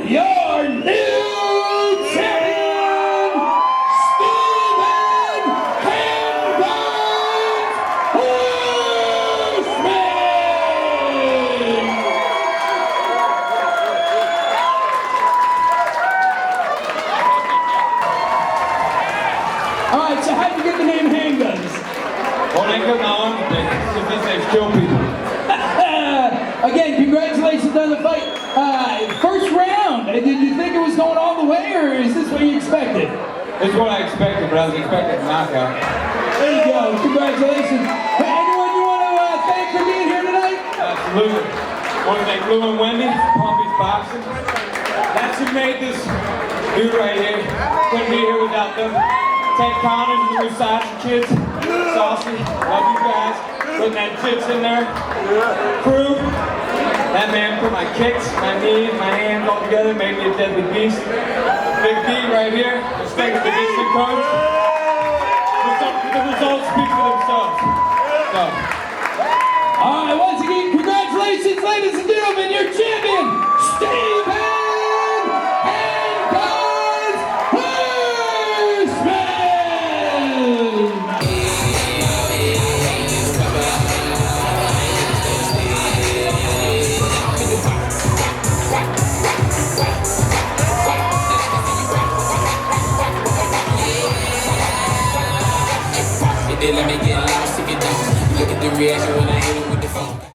your new champion, Stephen Handguns Horseman! All right, so how'd you get the name Handguns? Well, they got my own thing. Since they kill people. Again, congratulations on the fight. First round, did you think it was going all the way, or is this what you expected? It's what I expected, but I was expecting a knockout. There you go, congratulations. Hey, anyone you want to thank for being here tonight? Absolutely. Want to thank Lou and Wendy, Pompey's Boxing. That's who made this dude right here. Couldn't be here without them. Ted Connors and the Versace kids. Saucy. Love you guys. Putting that jits in there. Crew. That man put my kicks, my knees, my hands all together, made me a deadly beast. Big D right here. Respect to the district coach. The results speak for themselves. So. All right, once again, congratulations, ladies and gentlemen, your champion, Stephen Handguns Horseman! Let me get lost if you don't. Look at the reaction when I hit him with the phone.